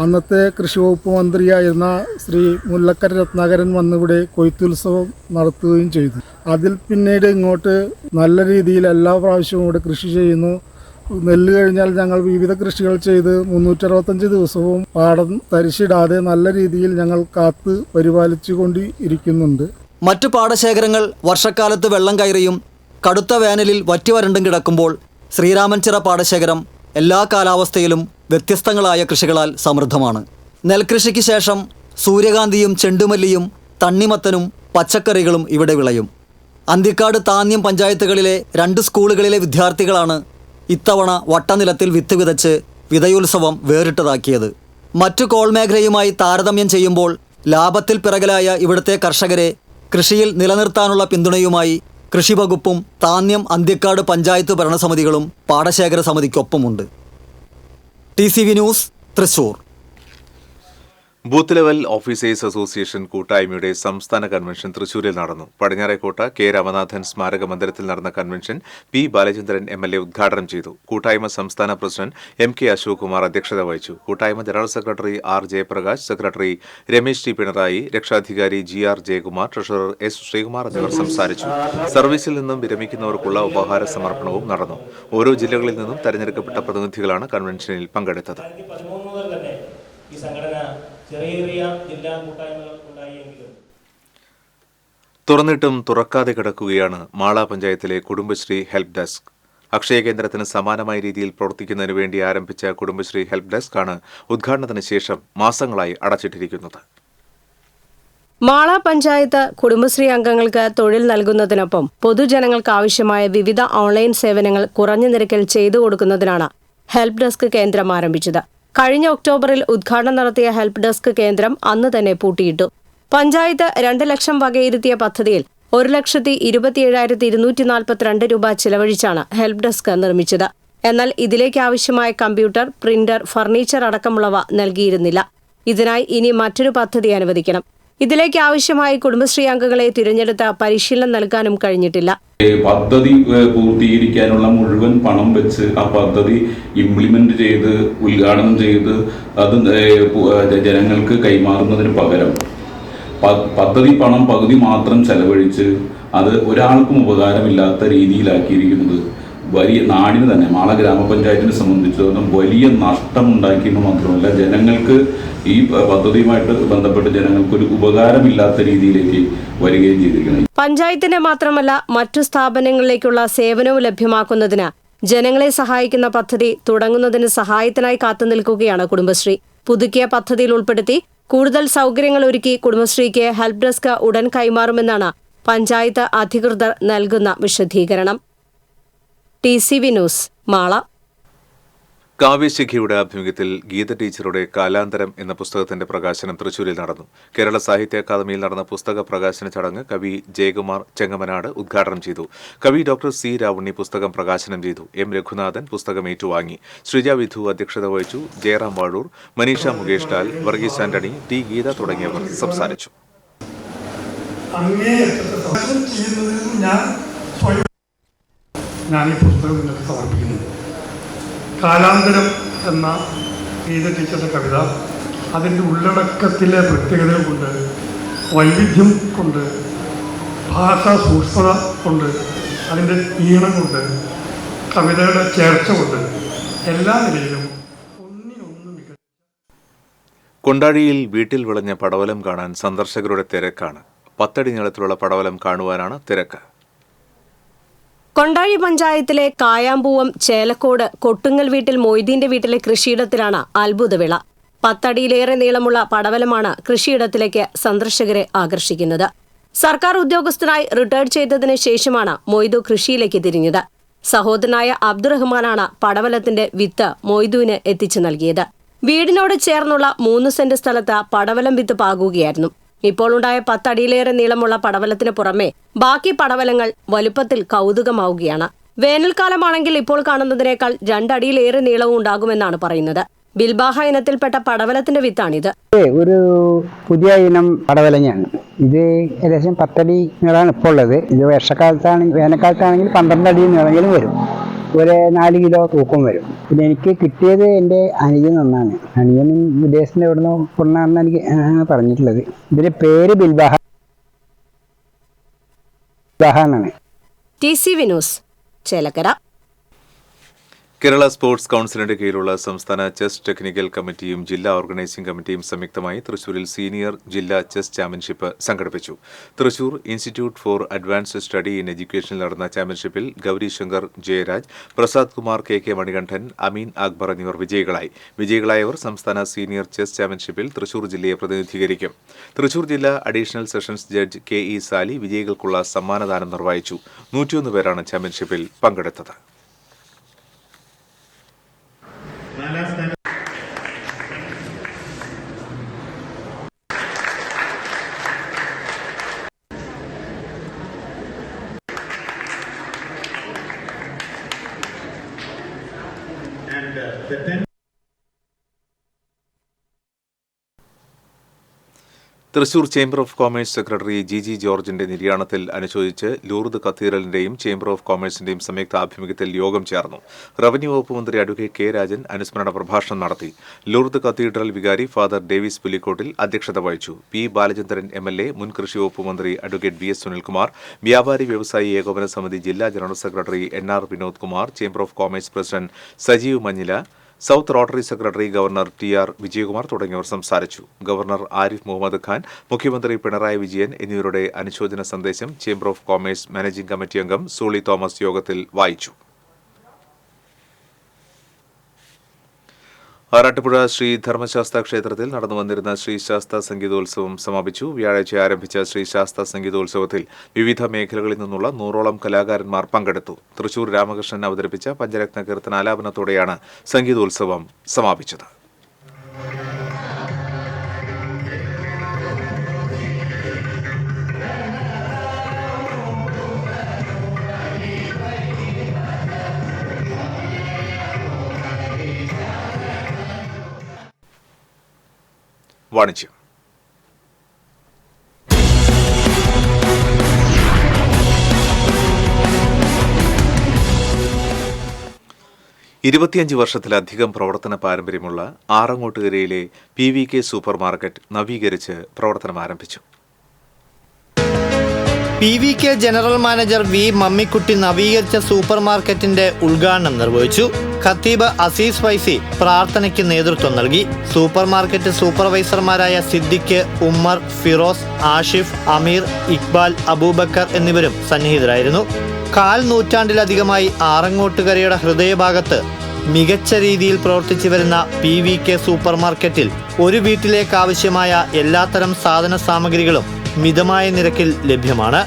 അന്നത്തെ കൃഷി വകുപ്പ് മന്ത്രിയായിരുന്ന ശ്രീ മുല്ലക്കര രത്നാകരൻ വന്നിവിടെ കൊയ്ത്തുത്സവം നടത്തുകയും ചെയ്തു. അതിൽ പിന്നീട് ഇങ്ങോട്ട് നല്ല രീതിയിൽ എല്ലാ പ്രാവശ്യവും ഇവിടെ കൃഷി ചെയ്യുന്നു. നെല്ല് കഴിഞ്ഞാൽ ഞങ്ങൾ വിവിധ കൃഷികൾ ചെയ്ത് 365 ദിവസവും പാടം തരിശിടാതെ നല്ല രീതിയിൽ ഞങ്ങൾ കാത്ത് പരിപാലിച്ചു കൊണ്ടിരിക്കുന്നുണ്ട്. മറ്റു പാടശേഖരങ്ങൾ വർഷക്കാലത്ത് വെള്ളം കയറിയും കടുത്ത വേനലിൽ വറ്റിവരണ്ടും കിടക്കുമ്പോൾ ശ്രീരാമൻചിറ പാടശേഖരം എല്ലാ കാലാവസ്ഥയിലും വ്യത്യസ്തങ്ങളായ കൃഷികളാൽ സമൃദ്ധമാണ്. നെൽകൃഷിക്ക് ശേഷം സൂര്യകാന്തിയും ചെണ്ടുമല്ലിയും തണ്ണിമത്തനും പച്ചക്കറികളും ഇവിടെ വിളയും. അന്തിക്കാട്, താന്യം പഞ്ചായത്തുകളിലെ 2 സ്കൂളുകളിലെ വിദ്യാർത്ഥികളാണ് ഇത്തവണ വട്ടനിലത്തിൽ വിത്ത് വിതച്ച് വിതയുത്സവം വേറിട്ടതാക്കിയത്. മറ്റു കോൾ മേഖലയുമായി താരതമ്യം ചെയ്യുമ്പോൾ ലാഭത്തിൽ പിറകലായ ഇവിടുത്തെ കർഷകരെ കൃഷിയിൽ നിലനിർത്താനുള്ള പിന്തുണയുമായി കൃഷിവകുപ്പും താന്യം, അന്തിക്കാട് പഞ്ചായത്ത് ഭരണസമിതികളും പാടശേഖര സമിതിക്കൊപ്പമുണ്ട്. TCV news, Thrissur. Booth level officers association കൂട്ടായ്മയുടെ സംസ്ഥാന കൺവെൻഷൻ തൃശൂരിൽ നടന്നു. പടിഞ്ഞാറേക്കോട്ട കെ രാമനാഥൻ സ്മാരക മന്ദിരത്തിൽ നടന്ന കൺവെൻഷൻ P ബാലചന്ദ്രൻ MLA ഉദ്ഘാടനം ചെയ്തു. കൂട്ടായ്മ സംസ്ഥാന പ്രസിഡന്റ് MK അശോക് കുമാർ അധ്യക്ഷത വഹിച്ചു. കൂട്ടായ്മ general secretary R Jayaprakash, secretary Ramesh T Pinarayi, രക്ഷാധികാരി GR Jayakumar, treasurer S Sreekumar എന്നിവർ സംസാരിച്ചു. സർവീസിൽ നിന്നും വിരമിക്കുന്നവർക്കുള്ള ഉപഹാര സമർപ്പണവും നടന്നു. ഓരോ ജില്ലകളിൽ നിന്നും തെരഞ്ഞെടുക്കപ്പെട്ട പ്രതിനിധികളാണ് കൺവെൻഷനിൽ പങ്കെടുത്തത്. ചെറിയ ജില്ലാ കൂട്ടായ്മകൾ ഉണ്ടായെങ്കിലും തുറന്നിട്ടും തുറക്കാതെ കിടക്കുകയാണ് മാള പഞ്ചായത്തിലെ കുടുംബശ്രീ ഹെൽപ്പ് ഡെസ്ക്. അക്ഷയ കേന്ദ്രത്തിന് സമാനമായ രീതിയിൽ പ്രവർത്തിക്കുന്നതിന് വേണ്ടി ആരംഭിച്ച കുടുംബശ്രീ ഹെൽപ്പ് ഡെസ്ക് ആണ് ഉദ്ഘാടനത്തിന് ശേഷം മാസങ്ങളായി അടച്ചിട്ടിരിക്കുന്നത്. മാള പഞ്ചായത്ത് കുടുംബശ്രീ അംഗങ്ങൾക്ക് തൊഴിൽ നൽകുന്നതിനൊപ്പം പൊതുജനങ്ങൾക്ക് ആവശ്യമായ വിവിധ ഓൺലൈൻ സേവനങ്ങൾ കുറഞ്ഞ നിരക്കിൽ ചെയ്തു കൊടുക്കുന്നതിനാണ് ഹെൽപ്പ് ഡെസ്ക് കേന്ദ്രം ആരംഭിച്ചത്. കഴിഞ്ഞ ഒക്ടോബറിൽ ഉദ്ഘാടനം നടത്തിയ ഹെൽപ്പ് ഡെസ്ക് കേന്ദ്രം അന്ന് തന്നെ പൂട്ടിയിട്ടു. പഞ്ചായത്ത് 2 ലക്ഷം വകയിരുത്തിയ പദ്ധതിയിൽ 1,27,242 രൂപ ചിലവഴിച്ചാണ് ഹെൽപ്പ് ഡെസ്ക് നിർമ്മിച്ചത്. എന്നാൽ ഇതിലേക്ക് ആവശ്യമായ കമ്പ്യൂട്ടർ, പ്രിന്റർ, ഫർണിച്ചർ അടക്കമുള്ളവ നൽകിയിരുന്നില്ല. ഇതിനായി ഇനി മറ്റൊരു പദ്ധതി അനുവദിക്കണം. ഇതിലേക്ക് ആവശ്യമായ കുടുംബശ്രീ അംഗങ്ങളെ തിരഞ്ഞെടുത്ത പരിശീലനം നൽകാനും കഴിഞ്ഞിട്ടില്ല. പദ്ധതി പൂർത്തീകരിക്കാനുള്ള മുഴുവൻ പണം വെച്ച് ആ പദ്ധതി ഇംപ്ലിമെന്റ് ചെയ്ത് ഉദ്ഘാടനം ചെയ്ത് അത് ജനങ്ങൾക്ക് കൈമാറുന്നതിന് പകരം പദ്ധതി പണം പകുതി മാത്രം ചെലവഴിച്ച് അത് ഒരാൾക്കും ഉപകാരമില്ലാത്ത രീതിയിലാക്കിയിരിക്കുന്നത് വലിയ നാടിന് തന്നെ, മാള ഗ്രാമപഞ്ചായത്തിനെ സംബന്ധിച്ചിടത്തോളം വലിയ നഷ്ടമുണ്ടാക്കിയെന്ന് മാത്രമല്ല ജനങ്ങൾക്ക് ഈ പദ്ധതിയുമായിട്ട് ബന്ധപ്പെട്ട് ജനങ്ങൾക്കൊരു ഉപകാരമില്ലാത്ത രീതിയിലേക്ക് വരികയും ചെയ്തിരിക്കുന്നത്. പഞ്ചായത്തിന്റെ മാത്രമല്ല മറ്റു സ്ഥാപനങ്ങളിലേക്കുള്ള സേവനവും ലഭ്യമാക്കുന്നതിന് ജനങ്ങളെ സഹായിക്കുന്ന പദ്ധതി തുടങ്ങുന്നതിന് സഹായത്തിനായി കാത്തുനിൽക്കുകയാണ് കുടുംബശ്രീ. പുതുക്കിയ പദ്ധതിയിൽ ഉൾപ്പെടുത്തി കൂടുതൽ സൗകര്യങ്ങൾ ഒരുക്കി കുടുംബശ്രീക്ക് ഹെൽപ്പ് ഡെസ്ക് ഉടൻ കൈമാറുമെന്നാണ് പഞ്ചായത്ത് അധികൃതർ നൽകുന്ന വിശദീകരണം. TCV news, Mala. കാവ്യശിഖയുടെ ആഭിമുഖ്യത്തിൽ ഗീത ടീച്ചറുടെ കാലാന്തരം എന്ന പുസ്തകത്തിന്റെ പ്രകാശനം തൃശൂരിൽ നടന്നു. കേരള സാഹിത്യ അക്കാദമിയിൽ നടന്ന പുസ്തക പ്രകാശന ചടങ്ങ് കവി ജയകുമാർ ചെങ്ങമനാട് ഉദ്ഘാടനം ചെയ്തു. കവി ഡോക്ടർ സി രാവുണ്ണി പുസ്തകം പ്രകാശനം ചെയ്തു. എം രഘുനാഥൻ പുസ്തകം ഏറ്റുവാങ്ങി. ശ്രീജ വിധു അധ്യക്ഷത വഹിച്ചു. ജയറാം വാഴൂർ, മനീഷ മുകേഷ് ലാൽ, വർഗീസ് ആന്റണി, ടി ഗീത തുടങ്ങിയവർ സംസാരിച്ചു. ഞാൻ ഈ പുസ്തകം നിങ്ങൾക്ക് സമർപ്പിക്കുന്നു. കാലാന്തരം എന്ന ഗീത ടീച്ചറുടെ കവിത അതിൻ്റെ ഉള്ളടക്കത്തിലെ പ്രത്യേകതകൾ കൊണ്ട്, വൈവിധ്യം കൊണ്ട്, ഭാഷാ സൂക്ഷ്മത കൊണ്ട്, അതിൻ്റെ ഈണം കൊണ്ട്, കവിതയുടെ ചേർച്ച കൊണ്ട് എല്ലാ നിലയിലും ഒന്നിനൊന്നും മികച്ച. കൊണ്ടാഴിയിൽ വീട്ടിൽ വിളഞ്ഞ പടവലം കാണാൻ സന്ദർശകരുടെ തിരക്കാണ്. 10 അടി നീളത്തിലുള്ള പടവലം കാണുവാനാണ് തിരക്ക്. കൊണ്ടാഴി പഞ്ചായത്തിലെ കായാമ്പൂവം, ചേലക്കോട്, കൊട്ടുങ്ങൽ വീട്ടിൽ മൊയ്തീന്റെ വീട്ടിലെ കൃഷിയിടത്തിലാണ് അത്ഭുതവിള. 10 അടിയിലേറെ നീളമുള്ള പടവലമാണ് കൃഷിയിടത്തിലേക്ക് സന്ദർശകരെ ആകർഷിക്കുന്നത്. സർക്കാർ ഉദ്യോഗസ്ഥനായി റിട്ടയർഡ് ചെയ്തതിനു ശേഷമാണ് മൊയ്തു കൃഷിയിലേക്ക് തിരിഞ്ഞത്. സഹോദരനായ അബ്ദുറഹ്മാനാണ് പടവലത്തിന്റെ വിത്ത് മൊയ്തുവിന് എത്തിച്ചു നൽകിയത്. വീടിനോട് ചേർന്നുള്ള 3 സെന്റ് സ്ഥലത്ത് പടവലം വിത്ത് പാകുകയായിരുന്നു. ഇപ്പോൾ ഉണ്ടായ 10 അടിയിലേറെ നീളമുള്ള പടവലത്തിന് പുറമെ ബാക്കി പടവലങ്ങൾ വലുപ്പത്തിൽ കൗതുകമാവുകയാണ്. വേനൽക്കാലമാണെങ്കിൽ ഇപ്പോൾ കാണുന്നതിനേക്കാൾ 2 അടിയിലേറെ നീളവും ഉണ്ടാകുമെന്നാണ് പറയുന്നത്. ബിൽബാഹ ഇനത്തിൽപ്പെട്ട പടവലത്തിന്റെ വിത്താണിത്. ഒരു പുതിയ ഇനം പടവലങ്ങയാണ്. ഇത് ഏകദേശം 10 അടി നീളമാണ് ഇപ്പോൾ ഉള്ളത്. ഇത് വേനൽക്കാലത്താണെങ്കിൽ 12 അടി നീളമെങ്കിലും വരും. ഒരു 4 കിലോ തൂക്കം വരും. പിന്നെ എനിക്ക് കിട്ടിയത് എൻ്റെ അനുജൻ ഒന്നാണ്. അനുജനും വിദേശത്തിൻ്റെ എവിടുന്ന് കൊണ്ടാണെന്ന് എനിക്ക് പറഞ്ഞിട്ടുള്ളത്. ഇതിൻ്റെ പേര് ബിൽബാഹ എന്നാണ്. TCV news, Chelakkara. Kerala sports കൌൺസിലിന്റെ കീഴിലുള്ള സംസ്ഥാന ചെസ് ടെക്നിക്കൽ കമ്മിറ്റിയും ജില്ലാ ഓർഗനൈസിംഗ് കമ്മിറ്റിയും സംയുക്തമായി തൃശൂരിൽ സീനിയർ ജില്ലാ ചെസ് ചാമ്പ്യൻഷിപ്പ് സംഘടിപ്പിച്ചു. Thrissur institute for advanced study in എഡ്യൂക്കേഷനിൽ നടന്ന ചാമ്പ്യൻഷിപ്പിൽ ഗൗരി ശങ്കർ, ജയരാജ്, പ്രസാദ് കുമാർ, KK മണികണ്ഠൻ, അമീൻ അക്ബർ എന്നിവർ വിജയികളായി. വിജയികളായവർ സംസ്ഥാന സീനിയർ ചെസ് ചാമ്പ്യൻഷിപ്പിൽ തൃശൂർ ജില്ലയെ പ്രതിനിധീകരിക്കും. തൃശൂർ ജില്ലാ additional sessions judge KE Sali വിജയികൾക്കുള്ള സമ്മാനദാനം നിർവഹിച്ചു. 101 പേരാണ് ചാമ്പ്യൻഷിപ്പിൽ പങ്കെടുത്തത്. Thrissur chamber of commerce secretary GG ജോർജിന്റെ നിര്യാണത്തിൽ അനുശോചിച്ച് ലൂർദ് കത്തീഡ്രലിന്റെയും ചേംബർ ഓഫ് കൊമേഴ്സിന്റെയും സംയുക്ത ആഭിമുഖ്യത്തിൽ യോഗം ചേർന്നു. റവന്യൂ വകുപ്പ് മന്ത്രി അഡ്വക്കേറ്റ് K രാജൻ അനുസ്മരണ പ്രഭാഷണം നടത്തി. ലൂർദ് കത്തീഡ്രൽ വികാരി ഫാദർ ഡേവിസ് പുലിക്കോട്ടിൽ അധ്യക്ഷത വഹിച്ചു. P ബാലചന്ദ്രൻ MLA, മുൻ കൃഷി വകുപ്പ് മന്ത്രി അഡ്വക്കേറ്റ് VS സുനിൽകുമാർ, വ്യാപാരി വ്യവസായി ഏകോപന സമിതി ജില്ലാ general secretary NR Vinod Kumar, chamber of commerce president Sajeev Manjila, south rotary secretary governor TR Vijayakumar തുടങ്ങിയവർ സംസാരിച്ചു. ഗവർണർ ആരിഫ് മുഹമ്മദ് ഖാൻ, മുഖ്യമന്ത്രി പിണറായി വിജയൻ എന്നിവരുടെ അനുശോചന സന്ദേശം chamber of commerce managing committee അംഗം സോളി തോമസ് യോഗത്തിൽ വായിച്ചു. ആറാട്ടുപുഴ ശ്രീ ധർമ്മശാസ്ത്ര ക്ഷേത്രത്തിൽ നടന്നുവന്നിരുന്ന ശ്രീശാസ്ത സംഗീതോത്സവം സമാപിച്ചു. വ്യാഴാഴ്ച ആരംഭിച്ച ശ്രീശാസ്ത സംഗീതോത്സവത്തിൽ വിവിധ മേഖലകളിൽ നിന്നുള്ള 100ഓളം കലാകാരന്മാർ പങ്കെടുത്തു. തൃശൂർ രാമകൃഷ്ണൻ അവതരിപ്പിച്ച പഞ്ചരത്ന കീർത്തനാലാപനത്തോടെയാണ് സംഗീതോത്സവം സമാപിച്ചത്. വാണിജ്യം. വർഷത്തിലധികം പ്രവർത്തന പാരമ്പര്യമുള്ള ആറങ്ങോട്ടുകരയിലെ PVK സൂപ്പർ മാർക്കറ്റ് നവീകരിച്ച് പ്രവർത്തനം ആരംഭിച്ചു. PVK general manager V Mammikutty നവീകരിച്ച സൂപ്പർ മാർക്കറ്റിന്റെ ഉദ്ഘാടനം നിർവഹിച്ചു. ഖത്തീബ് അസീസ് ഫൈസി പ്രാർത്ഥനയ്ക്ക് നേതൃത്വം നൽകി. സൂപ്പർ മാർക്കറ്റ് സൂപ്പർവൈസർമാരായ സിദ്ദിഖ്, ഉമ്മർ, ഫിറോസ്, ആഷിഫ്, അമീർ, ഇക്ബാൽ, അബൂബക്കർ എന്നിവരും സന്നിഹിതരായിരുന്നു. 1/4 നൂറ്റാണ്ടിലധികമായി ആറങ്ങോട്ടുകരയുടെ ഹൃദയഭാഗത്ത് മികച്ച രീതിയിൽ പ്രവർത്തിച്ചു വരുന്ന PVK സൂപ്പർ മാർക്കറ്റിൽ ഒരു വീട്ടിലേക്ക് ആവശ്യമായ എല്ലാത്തരം സാധന സാമഗ്രികളും മിതമായ നിരക്കിൽ ലഭ്യമാണ്.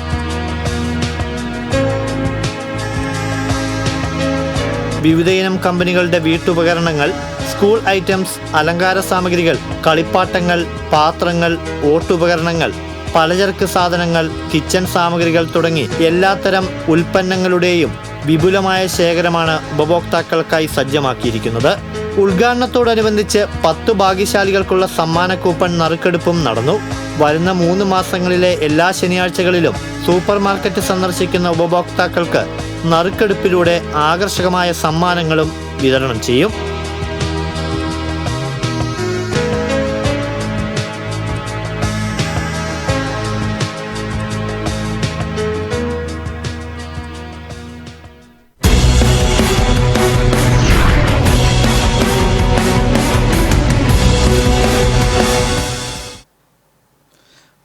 വിവിധയിനം കമ്പനികളുടെ വീട്ടുപകരണങ്ങൾ, സ്കൂൾ ഐറ്റംസ്, അലങ്കാര സാമഗ്രികൾ, കളിപ്പാട്ടങ്ങൾ, പാത്രങ്ങൾ, ഓട്ടുപകരണങ്ങൾ, പലചരക്ക് സാധനങ്ങൾ, കിച്ചൺ സാമഗ്രികൾ തുടങ്ങി എല്ലാത്തരം ഉൽപ്പന്നങ്ങളുടെയും വിപുലമായ ശേഖരമാണ് ഉപഭോക്താക്കൾക്കായി സജ്ജമാക്കിയിരിക്കുന്നത്. ഉദ്ഘാടനത്തോടനുബന്ധിച്ച് 10 ഭാഗ്യശാലികൾക്കുള്ള സമ്മാന കൂപ്പൺ നറുക്കെടുപ്പും നടന്നു. വരുന്ന 3 മാസങ്ങളിലെ എല്ലാ ശനിയാഴ്ചകളിലും സൂപ്പർ മാർക്കറ്റ് സന്ദർശിക്കുന്ന ഉപഭോക്താക്കൾക്ക് നറുക്കെടുപ്പിലൂടെ ആകർഷകമായ സമ്മാനങ്ങളും വിതരണം ചെയ്യും.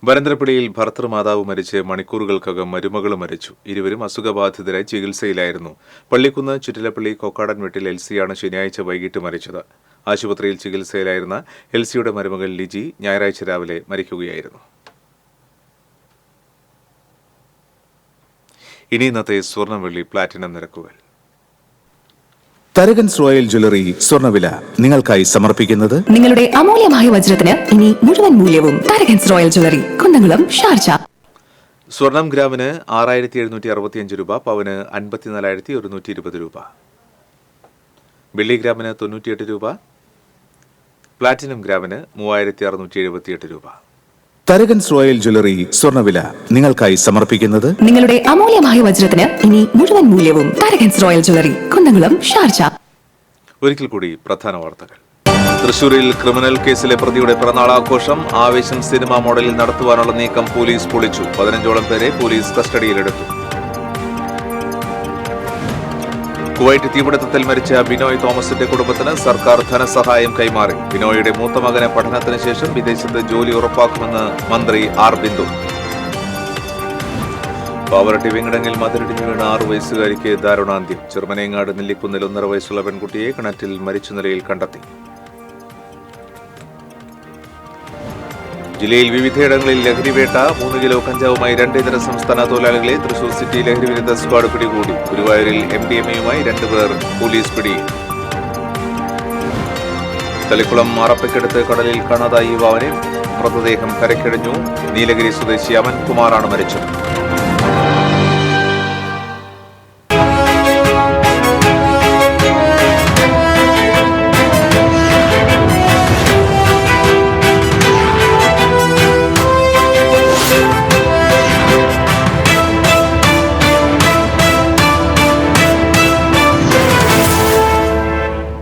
വരന്തരപ്പള്ളിയിൽ ഭർത്തൃമാതാവ് മരിച്ച് മണിക്കൂറുകൾക്കകം മരുമകളും മരിച്ചു. ഇരുവരും അസുഖബാധിതരായി ചികിത്സയിലായിരുന്നു. പള്ളിക്കുന്ന് ചുറ്റിലപ്പള്ളി കൊക്കാടൻ വീട്ടിൽ എൽസിയാണ് ശനിയാഴ്ച വൈകിട്ട് മരിച്ചത്. ആശുപത്രിയിൽ ചികിത്സയിലായിരുന്ന എൽസിയുടെ മരുമകൾ ലിജി ഞായറാഴ്ച രാവിലെ മരിക്കുകയായിരുന്നു. ഇനി ഇന്നത്തെ സ്വർണം വെള്ളി പ്ലാറ്റിനം നിരക്കുകൾ. തരകൻസ് റോയൽ ജ്വല്ലറി സ്വർണ്ണവില നിങ്ങൾക്കായി സമർപ്പിക്കുന്നത് നിങ്ങളുടെ അമൂല്യമായ വജ്രത്തിന് ഇനി മുഴുവൻ മൂല്യവും Tharakans royal jewellery, Kunnamkulam, Sharjah. സ്വർണം ഗ്രാമിന് 6765 രൂപ, പവന് 54,120 രൂപ, വെള്ളി ഗ്രാമിന് 98 രൂപ, പ്ലാറ്റിനം ഗ്രാമിന് 3678 രൂപ. തരകൻസ് റോയൽ ജ്വല്ലറി സ്വർണ്ണവില നിങ്ങൾക്കായി സമർപ്പിക്കുന്നത് നിങ്ങളുടെ അമൂല്യമായ വജ്രത്തിന് ഇനി മുഴുവൻ മൂല്യവും Tharakans royal jewellery, Kunnamkulam, Sharjah. ഒരിക്കൽ കൂടി പ്രധാന വാർത്തകൾ. തൃശൂരിൽ ക്രിമിനൽ കേസിലെ പ്രതിയുടെ പിറന്നാളാഘോഷം ആവേശം സിനിമാ മോഡലിൽ നടത്തുവാനുള്ള നീക്കം പോലീസ് പൊളിച്ചു. 15ഓളം പേരെ പോലീസ് കസ്റ്റഡിയിലെടുത്തു. കുവൈറ്റ് തീപിടുത്തത്തിൽ മരിച്ച ബിനോയ് തോമസിന്റെ കുടുംബത്തിന് സർക്കാർ ധനസഹായം കൈമാറി. ബിനോയുടെ മൂത്ത മകന് പഠനത്തിന് ശേഷം വിദേശത്ത് ജോലി ഉറപ്പാക്കുമെന്ന് മന്ത്രി ആർ ബിന്ദു. പാവറട്ടി വെങ്കിടങ്ങിൽ മതിലിടിഞ്ഞു വീണ 6 വയസ്സുകാരിക്ക് ദാരുണാന്ത്യം. ചെറുമനേങ്ങാട് നെല്ലിക്കുന്നിൽ 1.5 വയസ്സുള്ള പെൺകുട്ടിയെ കിണറ്റിൽ മരിച്ച നിലയിൽ കണ്ടെത്തി. ജില്ലയിൽ വിവിധയിടങ്ങളിൽ ലഹരിവേട്ട. 3 കിലോ കഞ്ചാവുമായി 2 ഇതര സംസ്ഥാന തൊഴിലാളികളെ തൃശൂർ സിറ്റി ലഹരി വിരുദ്ധ സ്ക്വാഡ് പിടികൂടി. ഗുരുവായൂരിൽ MDMAയുമായി 2 പേർ പോലീസ് പിടിയിൽ. തളിക്കുളം മാറപ്പയ്ക്കടുത്ത് കടലിൽ കാണാതായ യുവാവിനെ മൃതദേഹം കരയ്ക്കടിഞ്ഞു. നീലഗിരി സ്വദേശി അമൻകുമാറാണ് മരിച്ചത്.